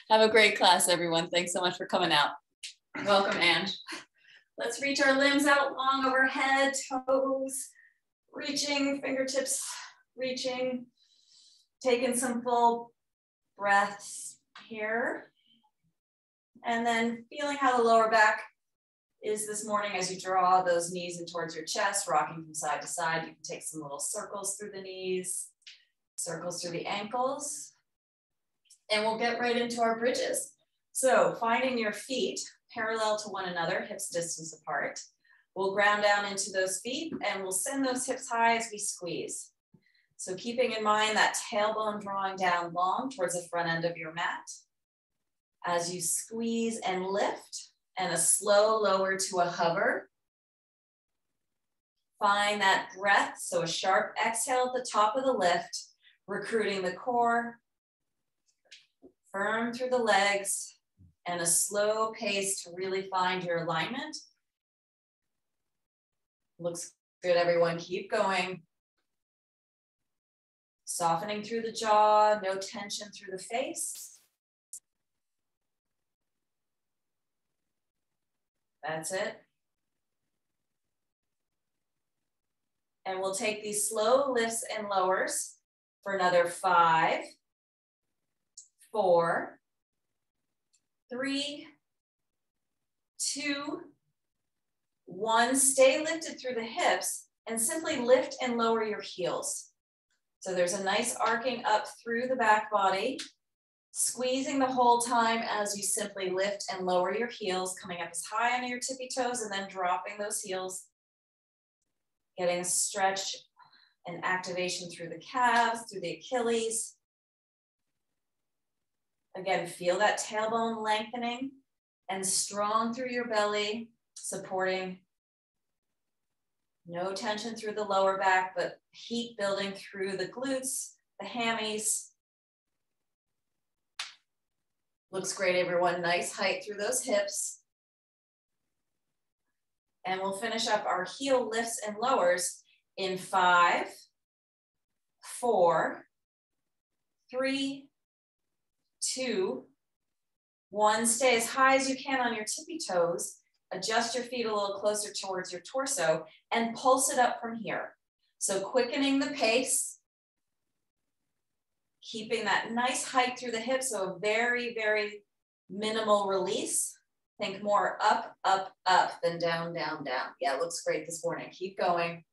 Have a great class, everyone. Thanks so much for coming out. Welcome, Ange. Let's reach our limbs out long overhead, toes, reaching, fingertips reaching, taking some full breaths here. And then feeling how the lower back is this morning as you draw those knees in towards your chest, rocking from side to side. You can take some little circles through the knees, circles through the ankles, and we'll get right into our bridges. So finding your feet parallel to one another, hips distance apart. We'll ground down into those feet and we'll send those hips high as we squeeze. So keeping in mind that tailbone drawing down long towards the front end of your mat. As you squeeze and lift, and a slow lower to a hover. Find that breath, so a sharp exhale at the top of the lift, recruiting the core, firm through the legs, and a slow pace to really find your alignment. Looks good, everyone. Keep going. Softening through the jaw, no tension through the face. That's it. And we'll take these slow lifts and lowers for another 5, 4, 3, 2, 1. Stay lifted through the hips and simply lift and lower your heels. So there's a nice arcing up through the back body, squeezing the whole time as you simply lift and lower your heels, coming up as high on your tippy toes and then dropping those heels. Getting a stretch and activation through the calves, through the Achilles. Again, feel that tailbone lengthening and strong through your belly, supporting. No tension through the lower back, but heat building through the glutes, the hammies. Looks great, everyone. Nice height through those hips. And we'll finish up our heel lifts and lowers in 5, 4, 3, 2, 1. Stay as high as you can on your tippy toes. Adjust your feet a little closer towards your torso and pulse it up from here. So quickening the pace, keeping that nice height through the hips, so a very, very minimal release. Think more up, up, up than down, down, down. Yeah, it looks great this morning. Keep going.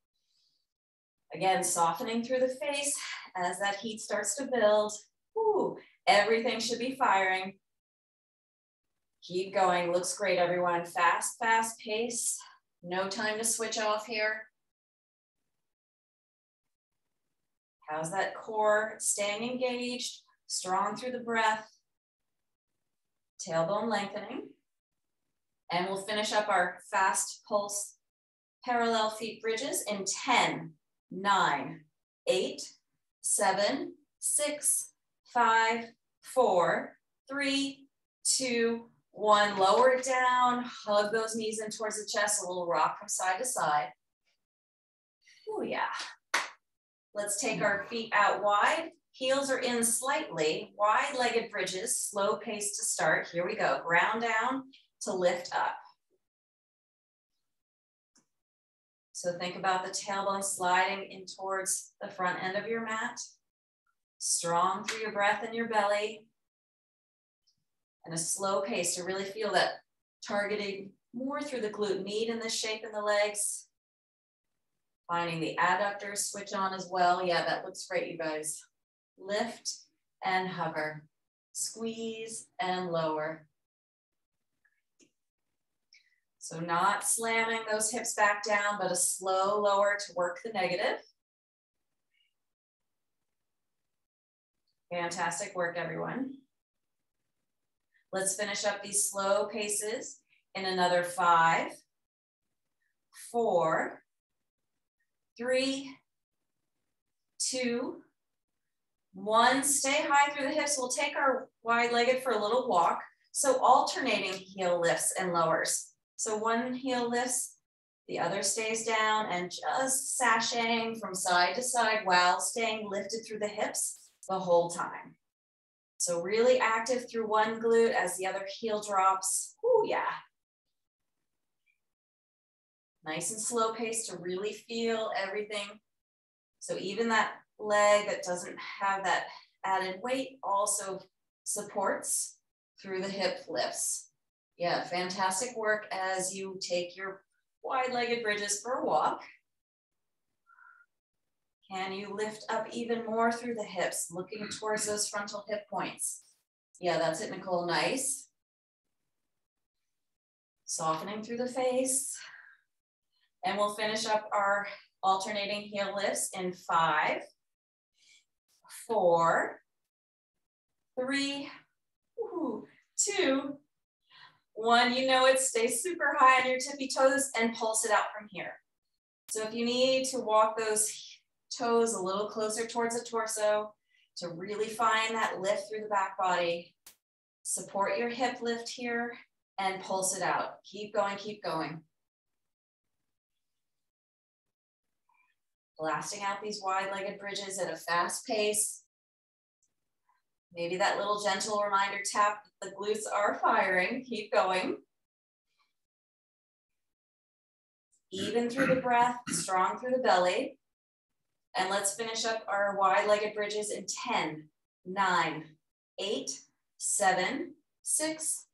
Again, softening through the face as that heat starts to build. Ooh, everything should be firing. Keep going. Looks great, everyone. Fast, fast pace. No time to switch off here. How's that core staying engaged? Strong through the breath. Tailbone lengthening. And we'll finish up our fast pulse parallel feet bridges in 10, 9, 8, 7, 6, 5, 4, 3, 2, 1. Lower it down, hug those knees in towards the chest, a little rock from side to side. Oh yeah. Let's take our feet out wide. Heels are in slightly, wide-legged bridges, slow pace to start. Here we go, ground down to lift up. So think about the tailbone sliding in towards the front end of your mat. Strong through your breath and your belly. And a slow pace to really feel that targeting more through the glute med in this shape in the legs. Finding the adductors switch on as well. Yeah, that looks great, you guys. Lift and hover. Squeeze and lower. So not slamming those hips back down, but a slow lower to work the negative. Fantastic work, everyone. Let's finish up these slow paces in another 5, 4, 3, 2, 1. Stay high through the hips. We'll take our wide-legged for a little walk. So alternating heel lifts and lowers. So one heel lifts, the other stays down, and just sashaying from side to side while staying lifted through the hips the whole time. So really active through one glute as the other heel drops. Oh yeah. Nice and slow pace to really feel everything. So even that leg that doesn't have that added weight also supports through the hip lifts. Yeah, fantastic work as you take your wide-legged bridges for a walk. Can you lift up even more through the hips, looking towards those frontal hip points? Yeah, that's it, Nicole, nice. Softening through the face. And we'll finish up our alternating heel lifts in 5, 4, 3, 2, 1. You know it, stay super high on your tippy toes and pulse it out from here. So if you need to walk those toes a little closer towards the torso to really find that lift through the back body, support your hip lift here and pulse it out. Keep going, keep going. Blasting out these wide-legged bridges at a fast pace. Maybe that little gentle reminder tap, the glutes are firing. Keep going. Even through the breath, strong through the belly. And let's finish up our wide-legged bridges in 10, 9, 8, 7, 6,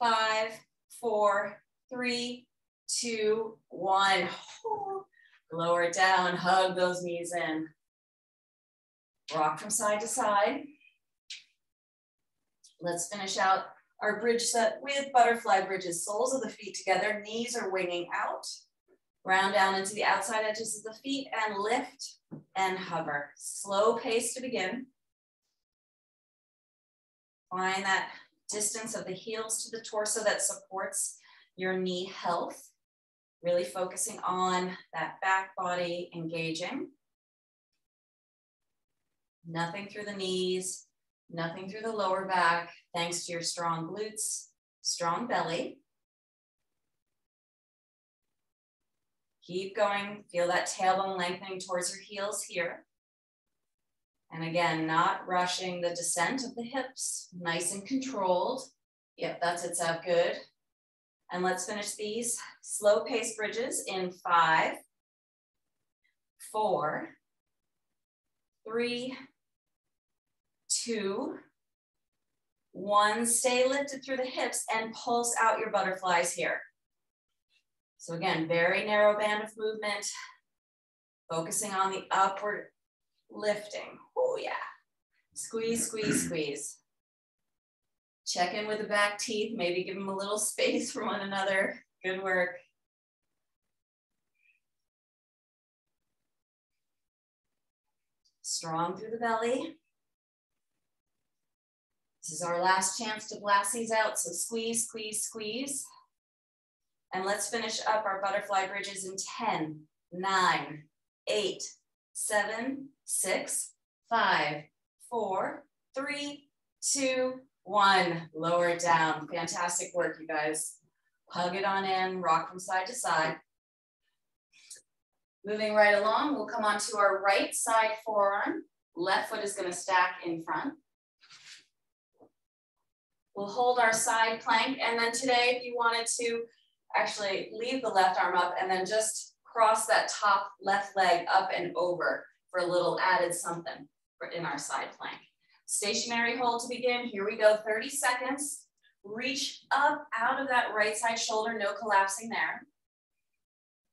5, 4, 3, 2, 1. Lower it down, hug those knees in. Rock from side to side. Let's finish out our bridge set with butterfly bridges. Soles of the feet together, knees are winging out. Round down into the outside edges of the feet and lift and hover. Slow pace to begin. Find that distance of the heels to the torso that supports your knee health. Really focusing on that back body engaging. Nothing through the knees, nothing through the lower back, thanks to your strong glutes, strong belly. Keep going, feel that tailbone lengthening towards your heels here. And again, not rushing the descent of the hips, nice and controlled. Yep, that's it, Sav, good. And let's finish these slow pace bridges in 5, 4, 3, 2, 1. Stay lifted through the hips and pulse out your butterflies here. So again, very narrow band of movement, focusing on the upward lifting. Oh yeah. Squeeze, squeeze, squeeze. Check in with the back teeth, maybe give them a little space from one another. Good work. Strong through the belly. This is our last chance to blast these out, so squeeze, squeeze, squeeze. And let's finish up our butterfly bridges in 10, 9, 8, 7, 6, 5, 4, 3, 2, 1. Lower it down. Fantastic work, you guys. Hug it on in, rock from side to side. Moving right along, we'll come onto our right side forearm. Left foot is going to stack in front. We'll hold our side plank, and then today, if you wanted to actually leave the left arm up and then just cross that top left leg up and over for a little added something in our side plank. Stationary hold to begin. Here we go, 30 seconds. Reach up out of that right side shoulder, no collapsing there.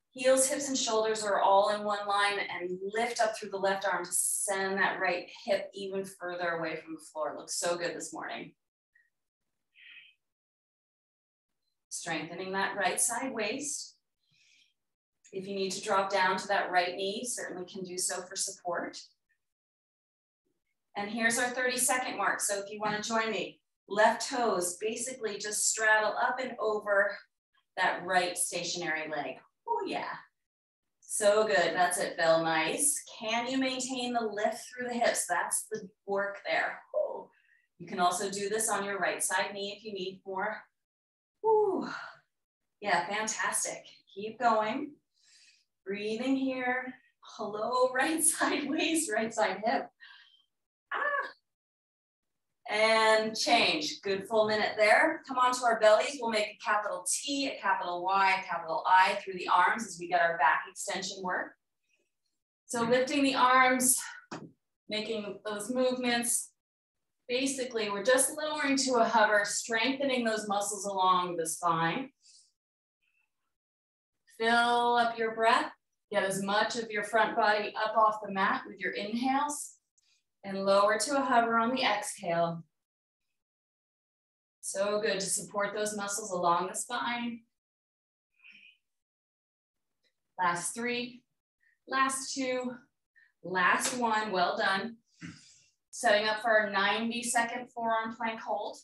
Heels, hips, and shoulders are all in one line, and lift up through the left arm to send that right hip even further away from the floor. It looks so good this morning. Strengthening that right side waist. If you need to drop down to that right knee, certainly can do so for support. And here's our 30-second mark. So if you want to join me, left toes basically just straddle up and over that right stationary leg. Oh yeah. So good. That's it, Phil. Nice. Can you maintain the lift through the hips? That's the work there. Oh. You can also do this on your right side knee if you need more. Whew. Yeah, fantastic. Keep going. Breathing here. Hello, right side waist, right side hip. And change. Good full minute there. Come onto our bellies. We'll make a capital T, a capital Y, a capital I through the arms as we get our back extension work. So lifting the arms, making those movements. Basically, we're just lowering to a hover, strengthening those muscles along the spine. Fill up your breath. Get as much of your front body up off the mat with your inhales. And lower to a hover on the exhale. So good to support those muscles along the spine. Last 3, last 2, last 1, well done. Setting up for our 90-second forearm plank hold.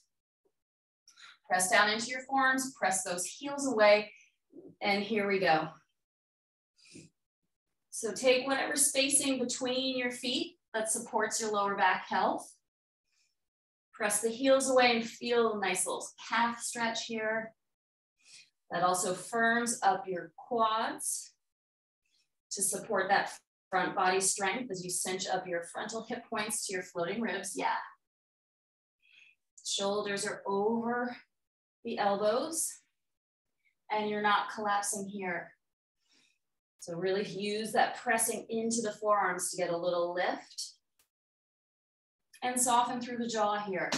Press down into your forearms, press those heels away, and here we go. So take whatever spacing between your feet that supports your lower back health. Press the heels away and feel a nice little calf stretch here. That also firms up your quads to support that front body strength as you cinch up your frontal hip points to your floating ribs. Yeah. Shoulders are over the elbows and you're not collapsing here. So really use that pressing into the forearms to get a little lift. And soften through the jaw here.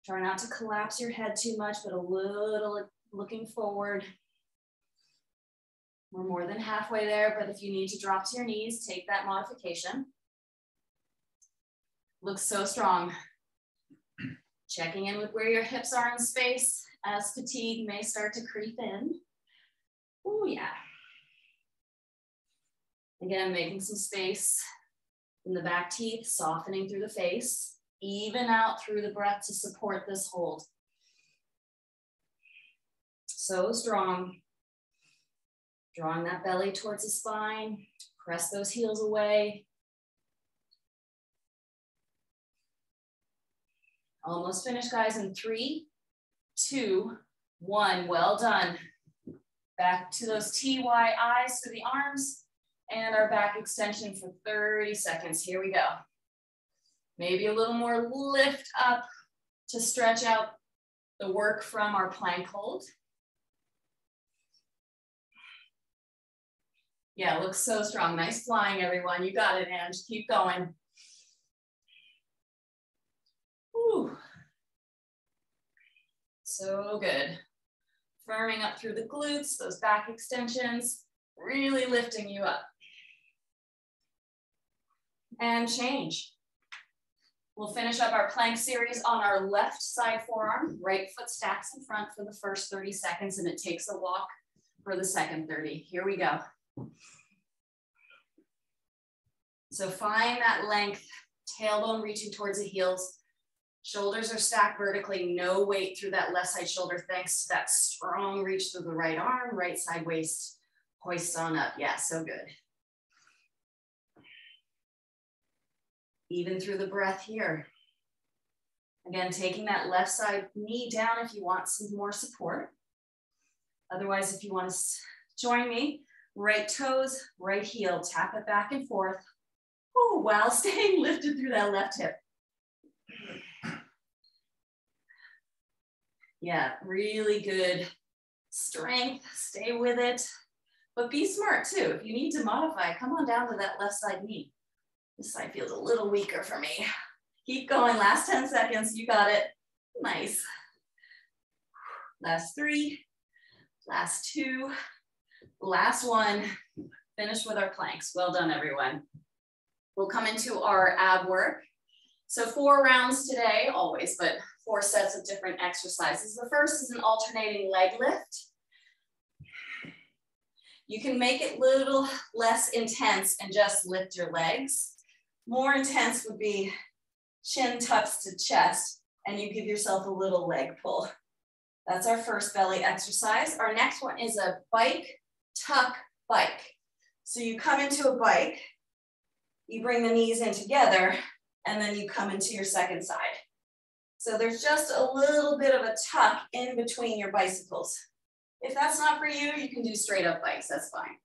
Try not to collapse your head too much, but a little looking forward. We're more than halfway there, but if you need to drop to your knees, take that modification. Looks so strong. Checking in with where your hips are in space as fatigue may start to creep in. Oh yeah. Again, making some space in the back teeth, softening through the face, even out through the breath to support this hold. So strong. Drawing that belly towards the spine, press those heels away. Almost finished, guys, in 3, 2, 1, well done. Back to those TYIs for the arms. And our back extension for 30 seconds. Here we go. Maybe a little more lift up to stretch out the work from our plank hold. Yeah, looks so strong. Nice flying, everyone. You got it, Ange. Keep going. Whew. So good. Firming up through the glutes, those back extensions, really lifting you up. And change. We'll finish up our plank series on our left side forearm. Right foot stacks in front for the first 30 seconds and it takes a walk for the second 30. Here we go. So find that length, tailbone reaching towards the heels. Shoulders are stacked vertically, no weight through that left side shoulder thanks to that strong reach through the right arm, right side waist, hoist on up. Yeah, so good. Even through the breath here. Again, taking that left side knee down if you want some more support. Otherwise, if you want to join me, right toes, right heel, tap it back and forth. Ooh, while staying lifted through that left hip. Yeah, really good strength, stay with it, but be smart too. If you need to modify, come on down to that left side knee. This side feels a little weaker for me. Keep going, last 10 seconds, you got it. Nice. Last 3, last 2, last 1. Finish with our planks. Well done, everyone. We'll come into our ab work. So 4 rounds today, always, but 4 sets of different exercises. The first is an alternating leg lift. You can make it a little less intense and just lift your legs. More intense would be chin tucks to chest, and you give yourself a little leg pull. That's our first belly exercise. Our next one is a bike, tuck, bike. So you come into a bike, you bring the knees in together, and then you come into your second side. So there's just a little bit of a tuck in between your bicycles. If that's not for you, you can do straight up bikes, that's fine.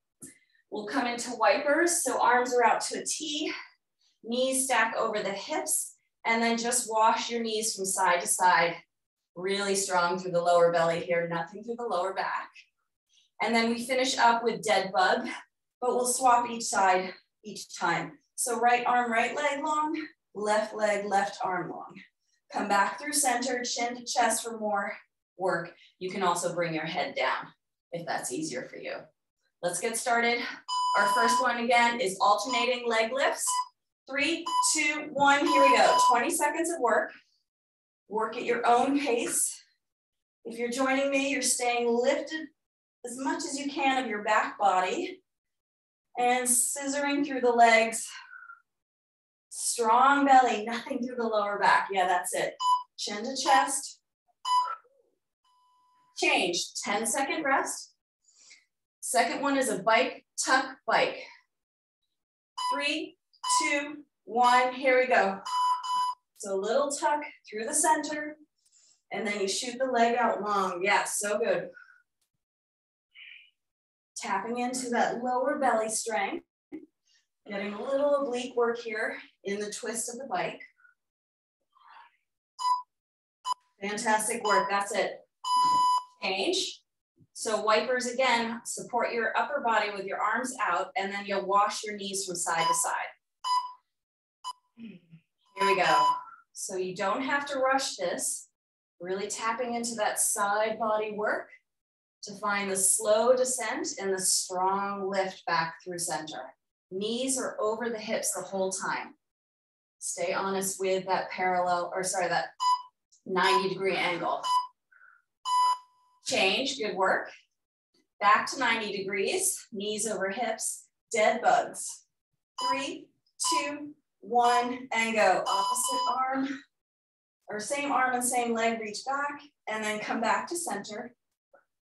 We'll come into wipers, so arms are out to a T, knees stack over the hips, And then just wash your knees from side to side, really strong through the lower belly here, nothing through the lower back. And then we finish up with dead bug, but we'll swap each side each time. So right arm, right leg long, left leg, left arm long. Come back through center, chin to chest for more work. You can also bring your head down if that's easier for you. Let's get started. Our first one again is alternating leg lifts. 3, 2, 1, here we go. 20 seconds of work. Work at your own pace. If you're joining me, you're staying lifted as much as you can of your back body and scissoring through the legs. Strong belly, nothing through the lower back. Yeah, that's it. Chin to chest. Change, 10-second rest. Second one is a bike, tuck, bike. 3, 2, 1, here we go. So a little tuck through the center, and then you shoot the leg out long. Yeah, so good. Tapping into that lower belly strength. Getting a little oblique work here in the twist of the bike. Fantastic work, that's it. Change. So wipers again, support your upper body with your arms out, and then you'll wash your knees from side to side. Here we go. So you don't have to rush this. Really tapping into that side body work to find the slow descent and the strong lift back through center. Knees are over the hips the whole time. Stay honest with that that 90-degree angle. Change, good work. Back to 90 degrees, knees over hips, dead bugs. 3, 2, 1, and go. Opposite arm, or same arm and same leg, reach back, and then come back to center.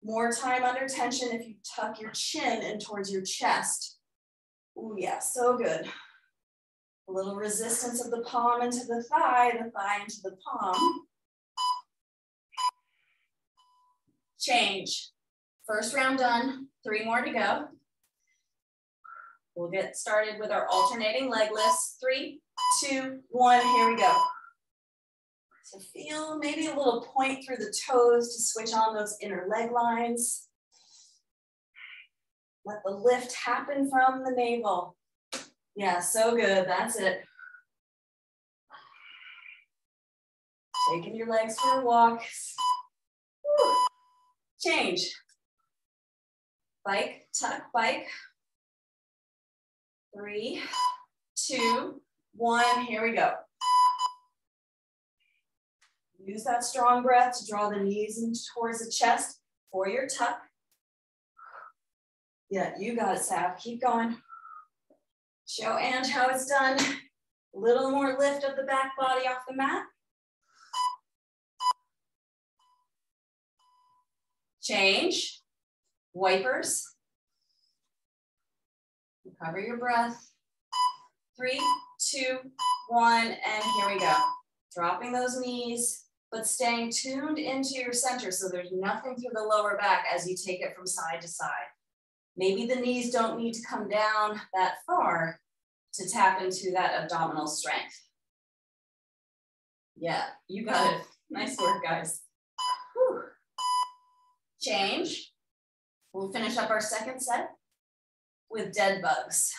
More time under tension if you tuck your chin in towards your chest. Ooh, yeah, so good. A little resistance of the palm into the thigh into the palm. Change. First round done, 3 more to go. We'll get started with our alternating leg lifts. 3, 2, 1, here we go. So feel maybe a little point through the toes to switch on those inner leg lines. Let the lift happen from the navel. Yeah, so good, that's it. Taking your legs for a walk. Woo. Change. Bike, tuck, bike. 3, 2, 1, here we go. Use that strong breath to draw the knees in towards the chest for your tuck. Yeah, you got it, Sav. Keep going. Show Ange how it's done. A little more lift of the back body off the mat. Change. Wipers. Recover your breath. 3, 2, 1, and here we go. Dropping those knees, but staying tuned into your center so there's nothing through the lower back as you take it from side to side. Maybe the knees don't need to come down that far to tap into that abdominal strength. Yeah, you got it. Nice work, guys. Whew. Change. We'll finish up our second set with dead bugs.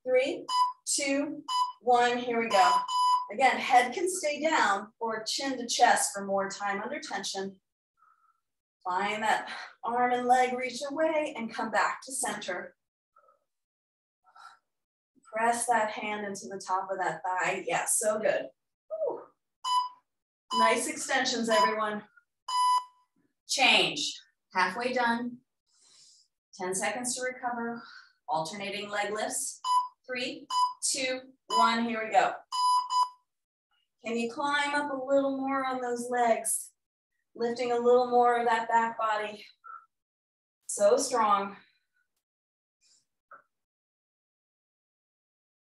3, 2, 1, here we go. Again, head can stay down or chin to chest for more time under tension. Find that arm and leg reach away and come back to center. Press that hand into the top of that thigh. Yeah, so good. Whew. Nice extensions, everyone. Change. Halfway done. 10 seconds to recover. Alternating leg lifts. 3, 2, 1, here we go. Can you climb up a little more on those legs? Lifting a little more of that back body. So strong.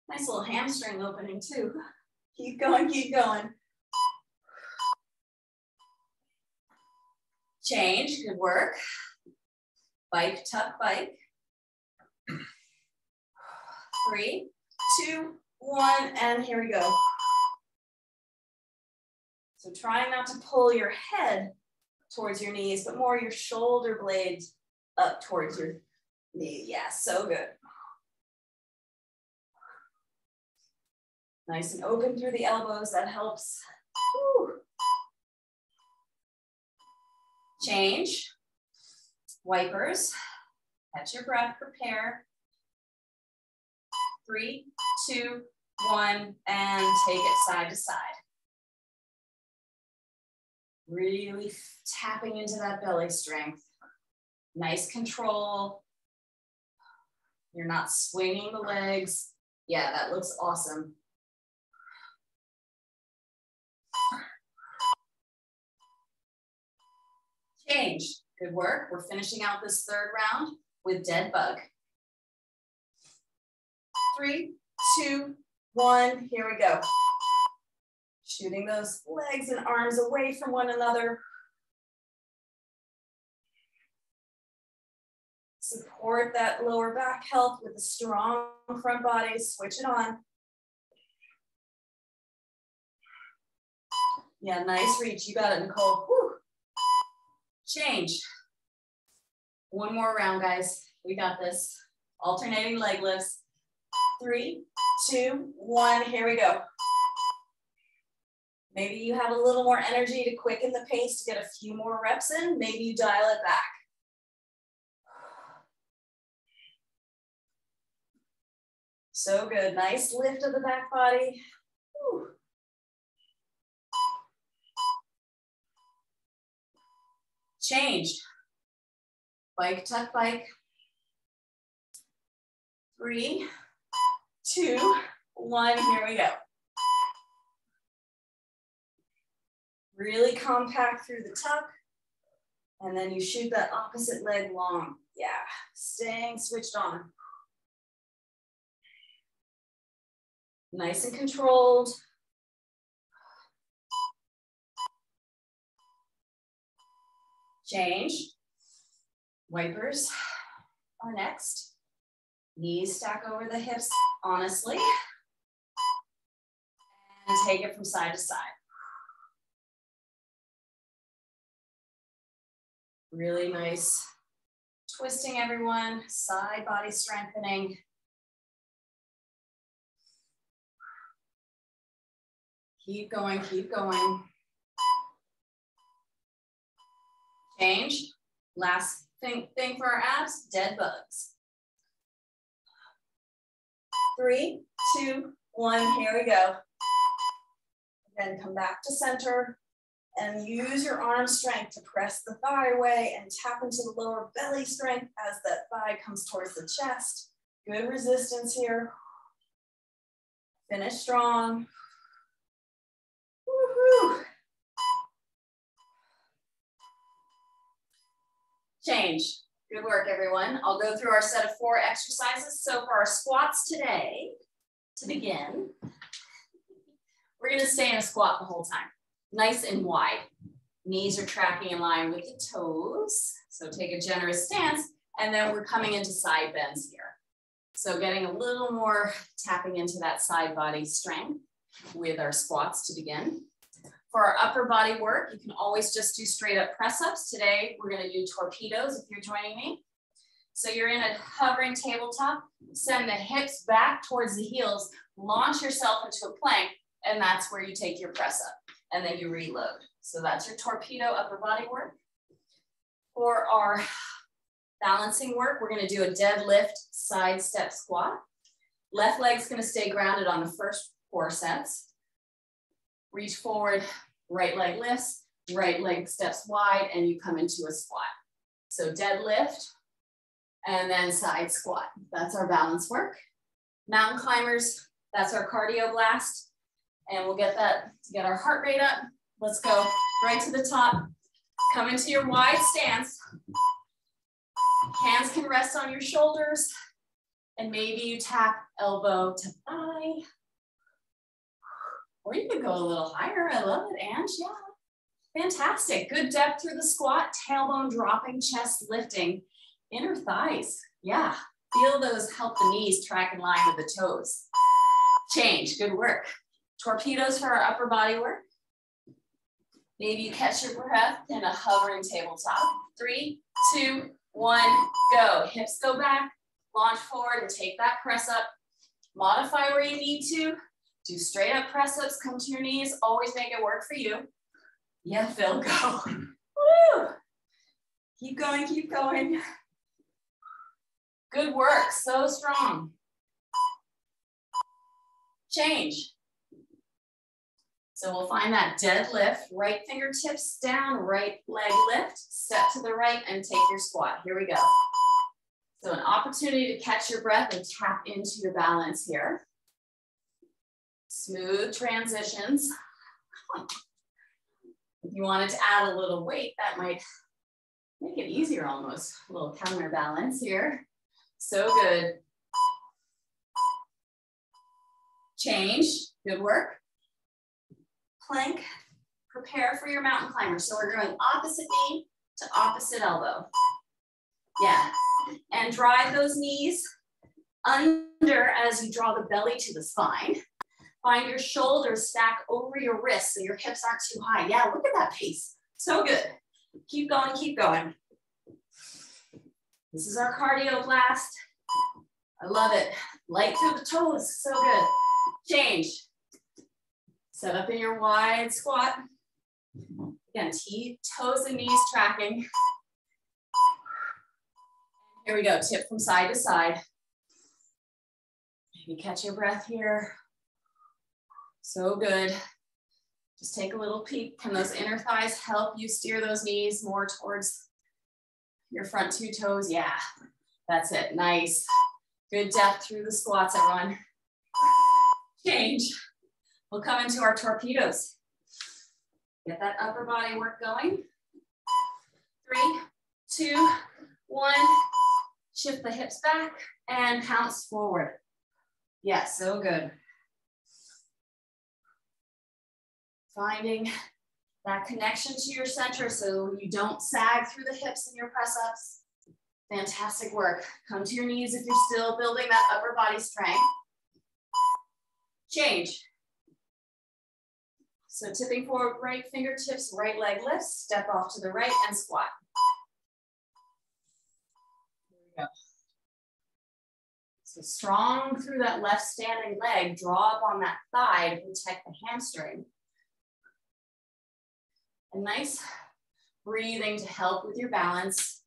Nice little hamstring opening too. Keep going, keep going. Change, good work. Bike, tuck, bike. 3, 2, 1, and here we go. So trying not to pull your head towards your knees, but more your shoulder blades up towards your knee. Yeah, so good. Nice and open through the elbows, that helps. Woo. Change, wipers, catch your breath, prepare. 3, 2, 1, and take it side to side. Really tapping into that belly strength. Nice control. You're not swinging the legs. Yeah, that looks awesome. Change, good work. We're finishing out this third round with dead bug. 3, 2, 1, here we go. Shooting those legs and arms away from one another. Support that lower back health with a strong front body. Switch it on. Yeah, nice reach. You got it, Nicole. Woo. Change. One more round, guys. We got this. Alternating leg lifts. 3, 2, 1, here we go. Maybe you have a little more energy to quicken the pace to get a few more reps in. Maybe you dial it back. So good. Nice lift of the back body. Whew. Change. Bike, tuck, bike. 3, 2, 1, here we go. Really compact through the tuck, and then you shoot that opposite leg long. Yeah, staying switched on. Nice and controlled. Change. Wipers are next. Knees stack over the hips honestly. And take it from side to side. Really nice twisting, everyone. Side body strengthening. Keep going, keep going. Change. Last thing for our abs, dead bugs. 3, 2, 1, here we go. Then come back to center and use your arm strength to press the thigh away and tap into the lower belly strength as that thigh comes towards the chest. Good resistance here. Finish strong. Woohoo! Change. Good work, everyone. I'll go through our set of 4 exercises. So for our squats today, to begin, we're going to stay in a squat the whole time. Nice and wide. Knees are tracking in line with the toes. So take a generous stance, and then we're coming into side bends here. So getting a little more tapping into that side body strength with our squats to begin. For our upper body work, you can always just do straight up press ups. Today, we're going to do torpedoes if you're joining me. So you're in a hovering tabletop, send the hips back towards the heels, launch yourself into a plank, and that's where you take your press up, and then you reload. So that's your torpedo upper body work. For our balancing work, we're going to do a deadlift side step squat. Left leg's going to stay grounded on the first 4 sets. Reach forward, right leg lifts, right leg steps wide, and you come into a squat. So deadlift, and then side squat. That's our balance work. Mountain climbers, that's our cardio blast. And we'll get that to get our heart rate up. Let's go right to the top. Come into your wide stance. Hands can rest on your shoulders. And maybe you tap elbow to thigh. Or you could go a little higher. I love it, Ange. Yeah. Fantastic. Good depth through the squat. Tailbone dropping, chest lifting. Inner thighs. Yeah. Feel those, help the knees track in line with the toes. Change. Good work. Torpedoes for our upper body work. Maybe you catch your breath in a hovering tabletop. 3, 2, 1, go. Hips go back, launch forward and take that press up. Modify where you need to. Do straight up press ups, come to your knees. Always make it work for you. Yeah, Phil, go. Woo! Keep going, keep going. Good work, so strong. Change. So we'll find that deadlift, right fingertips down, right leg lift, step to the right and take your squat. Here we go. So an opportunity to catch your breath and tap into your balance here. Smooth transitions. If you wanted to add a little weight, that might make it easier almost. A little counterbalance here. So good. Change, good work. Plank, prepare for your mountain climber. So we're going opposite knee to opposite elbow. Yeah, and drive those knees under as you draw the belly to the spine. Find your shoulders stack over your wrists so your hips aren't too high. Yeah, look at that pace. So good. Keep going, keep going. This is our cardio blast. I love it. Light through the toes, so good. Change. Set up in your wide squat. Again, toes and knees tracking. Here we go, tip from side to side. Maybe catch your breath here. So good. Just take a little peek. Can those inner thighs help you steer those knees more towards your front two toes? Yeah, that's it, nice. Good depth through the squats, everyone. Change. We'll come into our torpedoes. Get that upper body work going. 3, 2, 1. Shift the hips back and pounce forward. Yeah, so good. Finding that connection to your center so you don't sag through the hips in your press-ups. Fantastic work. Come to your knees if you're still building that upper body strength. Change. So tipping forward, right fingertips, right leg lifts, step off to the right and squat. Here we go. So strong through that left standing leg, draw up on that thigh to protect the hamstring. And nice breathing to help with your balance,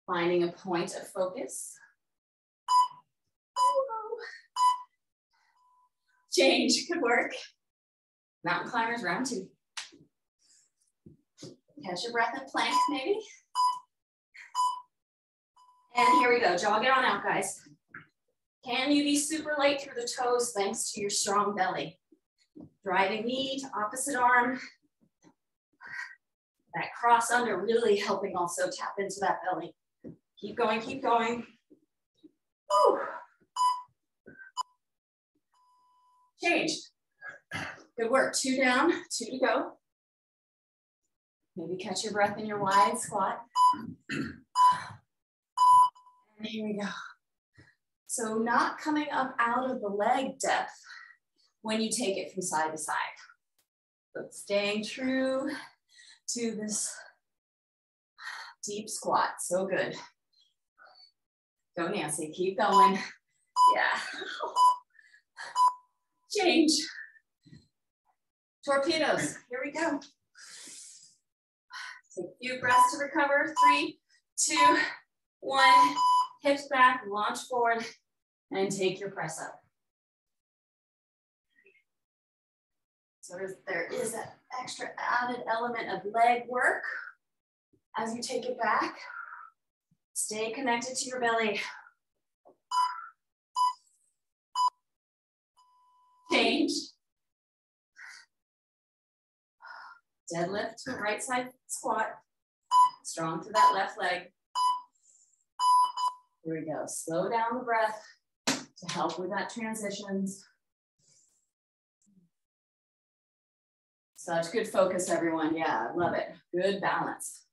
finding a point of focus. Change, good work. Mountain climbers, round 2. Catch your breath and plank, maybe. And here we go, jog it on out, guys. Can you be super light through the toes thanks to your strong belly? Driving knee to opposite arm. That cross under really helping also tap into that belly. Keep going, keep going. Woo. Change. Good work, 2 down, 2 to go. Maybe catch your breath in your wide squat. And here we go. So not coming up out of the leg depth when you take it from side to side, but staying true to this deep squat. So good. Go, Nancy, keep going. Yeah. Change. Torpedoes, here we go. Take a few breaths to recover. 3, 2, 1. Hips back, launch forward, and take your press up. So there is that extra added element of leg work as you take it back. Stay connected to your belly. Change. Deadlift to a right side squat. Strong through that left leg. Here we go. Slow down the breath to help with that transitions. Such good focus, everyone. Yeah, I love it. Good balance.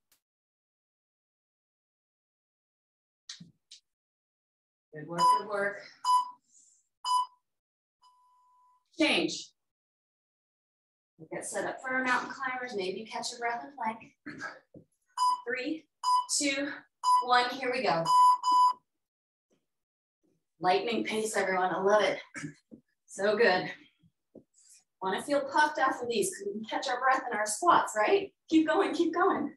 Good work, good work. Change. We'll get set up for our mountain climbers. Maybe you catch your breath and plank. 3, 2, 1, here we go. Lightning pace, everyone, I love it. So good. Want to feel puffed after these because we can catch our breath in our squats, right? Keep going, keep going.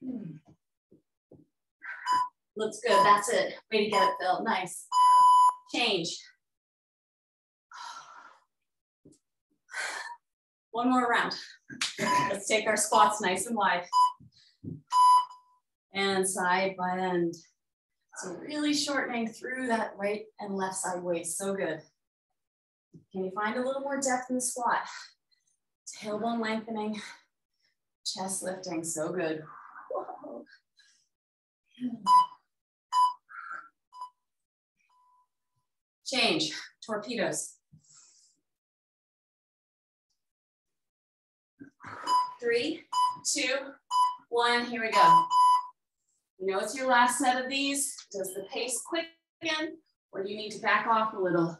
Woo. Looks good, that's it. Way to get it, Phil, nice. Change. One more round. Let's take our squats nice and wide. And side bend. So really shortening through that right and left side waist, so good. Can you find a little more depth in the squat? Tailbone lengthening, chest lifting, so good. Whoa. Change, torpedoes. 3, 2, 1, here we go. You know it's your last set of these. Does the pace quicken or do you need to back off a little?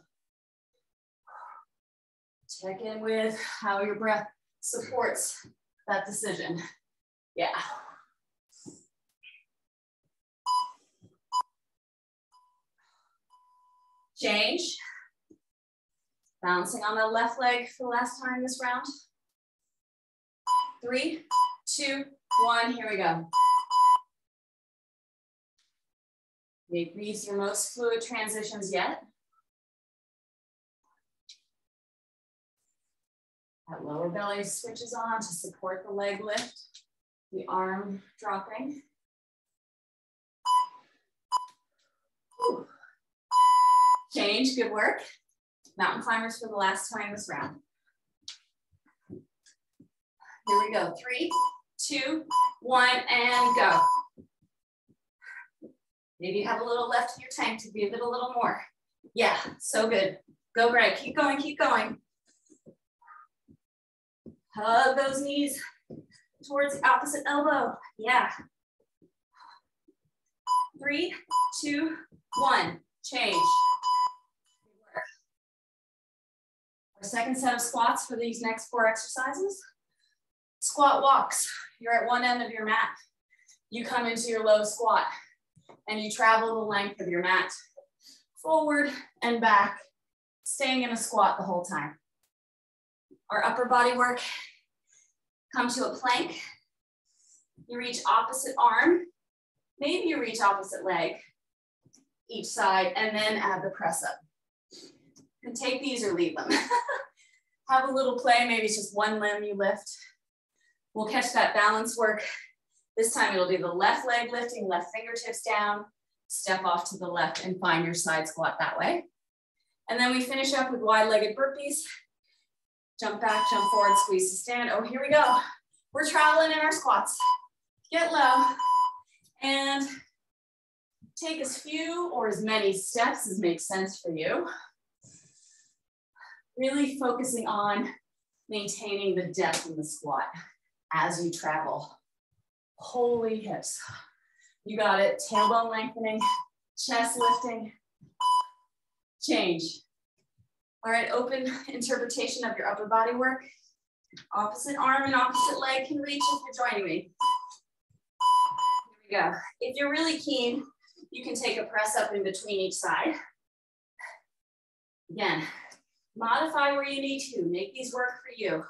Check in with how your breath supports that decision. Yeah. Change. Bouncing on the left leg for the last time this round. 3, 2, 1, here we go. Make these your most fluid transitions yet. That lower belly switches on to support the leg lift, the arm dropping. Whew. Change, good work. Mountain climbers for the last time this round. Here we go, 3, 2, 1, and go. Maybe you have a little left in your tank to give it a little more. Yeah, so good. Go, Greg, keep going, keep going. Hug those knees towards the opposite elbow. Yeah. 3, 2, 1, change. Our second set of squats for these next 4 exercises. Squat walks. You're at one end of your mat. You come into your low squat and you travel the length of your mat, forward and back, staying in a squat the whole time. Our upper body work, come to a plank. You reach opposite arm. Maybe you reach opposite leg, each side, and then add the press up. And take these or leave them. Have a little play, maybe it's just one limb you lift. We'll catch that balance work. This time it'll be the left leg lifting, left fingertips down, step off to the left and find your side squat that way. And then we finish up with wide-legged burpees. Jump back, jump forward, squeeze to stand. Oh, here we go. We're traveling in our squats. Get low and take as few or as many steps as makes sense for you. Really focusing on maintaining the depth in the squat as you travel. Holy hips. You got it. Tailbone lengthening, chest lifting. Change. All right, open interpretation of your upper body work. Opposite arm and opposite leg can reach if you're joining me. Here we go. If you're really keen, you can take a press up in between each side. Again, modify where you need to. Make these work for you.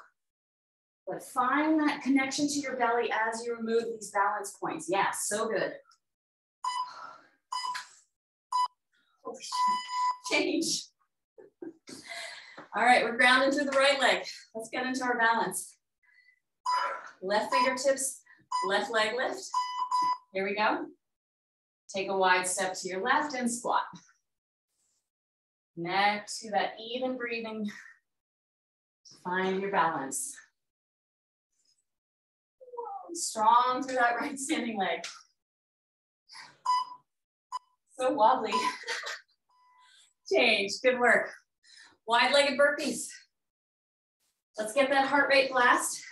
But find that connection to your belly as you remove these balance points. Yeah, so good. Holy shit. Change. All right, we're grounded through the right leg. Let's get into our balance. Left fingertips, left leg lift. Here we go. Take a wide step to your left and squat. Next to that even breathing. Find your balance. Strong through that right standing leg. So wobbly. Change, good work. Wide-legged burpees. Let's get that heart rate blast.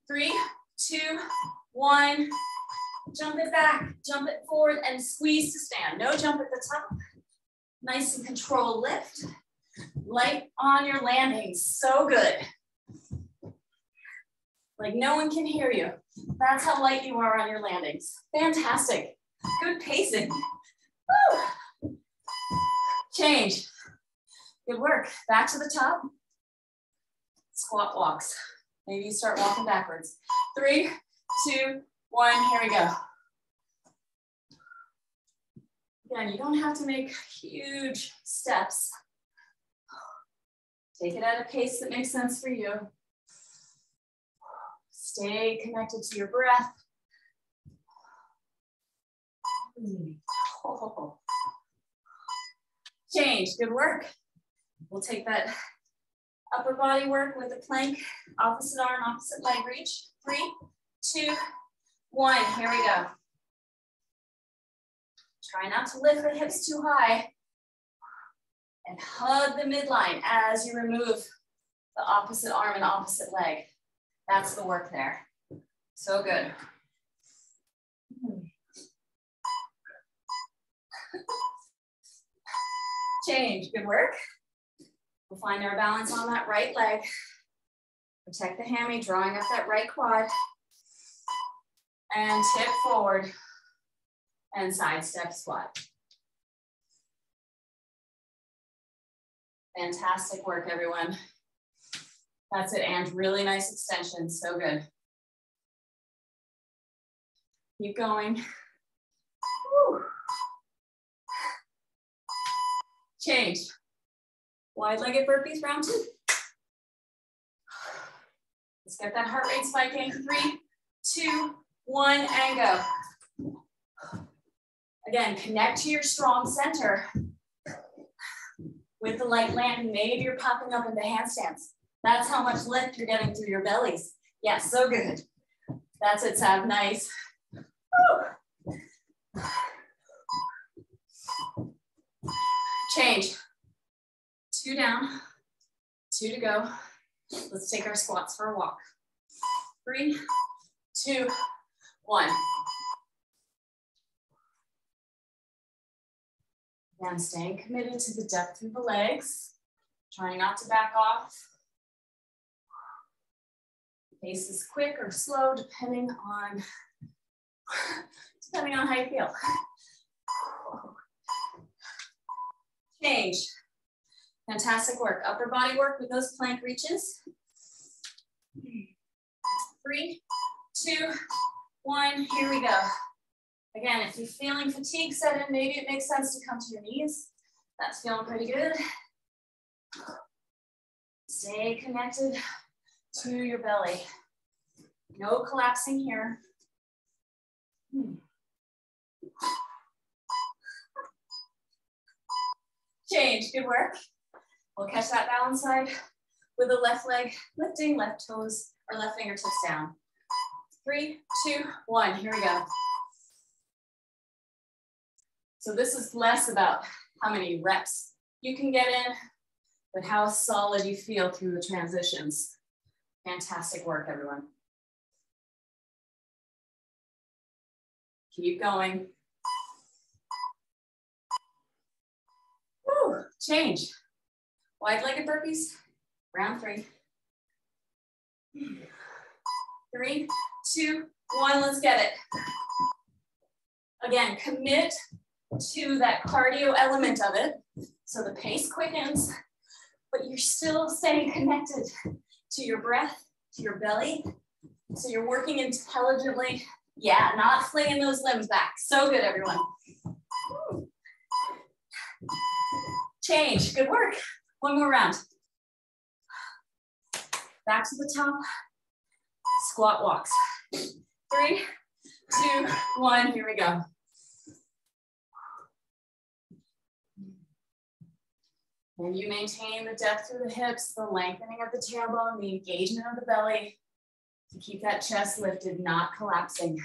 3, 2, 1. Jump it back, jump it forward, and squeeze to stand. No jump at the top. Nice and controlled lift. Light on your landings, so good. Like no one can hear you. That's how light you are on your landings. Fantastic, good pacing. Woo. Change, good work. Back to the top. Squat walks. Maybe you start walking backwards. 3, 2, 1, here we go. Again, you don't have to make huge steps. Take it at a pace that makes sense for you. Stay connected to your breath. Change, good work. We'll take that upper body work with the plank, opposite arm, opposite leg reach. 3, 2, 1, here we go. Try not to lift the hips too high. And hug the midline as you remove the opposite arm and opposite leg. That's the work there. So good. Change, good work. We'll find our balance on that right leg. Protect the hammy, drawing up that right quad. And tip forward and side step squat. Fantastic work, everyone. That's it, and really nice extension, so good. Keep going. Woo. Change. Wide-legged burpees, round 2. Let's get that heart rate spiking. 3, 2, 1, and go. Again, connect to your strong center. With the light landing, maybe you're popping up into handstands. That's how much lift you're getting through your bellies. Yeah, so good. That's it, Sav, nice. Woo. Change. 2 down, 2 to go. Let's take our squats for a walk. 3, 2, 1. Again, staying committed to the depth of the legs, trying not to back off. Pace is quick or slow, depending on how you feel. Change. Fantastic work. Upper body work with those plank reaches. 3, 2, 1, here we go. Again, if you're feeling fatigue set in, maybe it makes sense to come to your knees. That's feeling pretty good. Stay connected to your belly. No collapsing here. Change, good work. We'll catch that balance side with the left leg lifting, left toes or left fingertips down. 3, 2, 1, here we go. So this is less about how many reps you can get in, but how solid you feel through the transitions. Fantastic work, everyone. Keep going. Woo, change. Wide-legged burpees, round 3. 3, 2, 1, let's get it. Again, commit to that cardio element of it. So the pace quickens, but you're still staying connected to your breath, to your belly. So you're working intelligently. Yeah, not flinging those limbs back. So good, everyone. Woo. Change, good work. One more round. Back to the top, squat walks. 3, 2, 1, here we go. And you maintain the depth through the hips, the lengthening of the tailbone, the engagement of the belly to keep that chest lifted, not collapsing.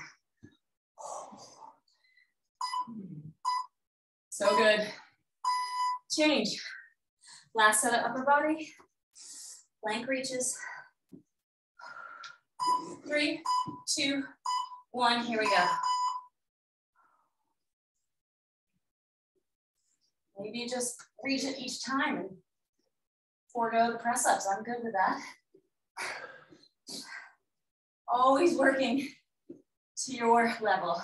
So good. Change. Last set of upper body. Plank reaches. 3, 2, 1, here we go. Maybe you just reach it each time and Forego the press ups. I'm good with that. Always working to your level.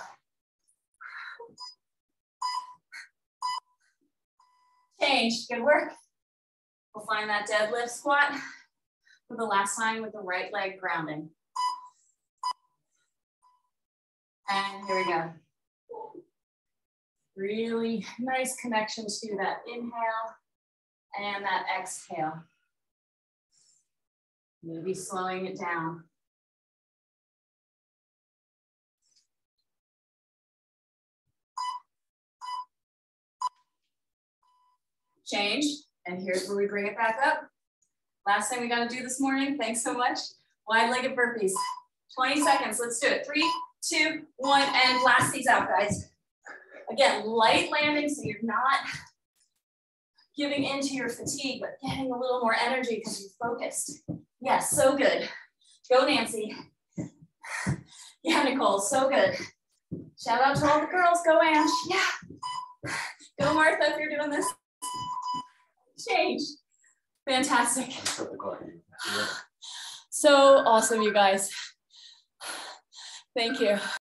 Change, good work. We'll find that deadlift squat for the last time with the right leg grounding. And here we go. Really nice connection to that inhale and that exhale. Maybe slowing it down. Change, and here's where we bring it back up. Last thing we got to do this morning, thanks so much. Wide-legged burpees. 20 seconds, let's do it. 3, 2, 1, and blast these out, guys. Again, light landing so you're not giving into your fatigue, but getting a little more energy because you're focused. Yes, so good. Go, Nancy. Yeah, Nicole, so good. Shout out to all the girls. Go, Ange. Yeah. Go, Martha, if you're doing this. Change. Fantastic. So awesome, you guys. Thank you.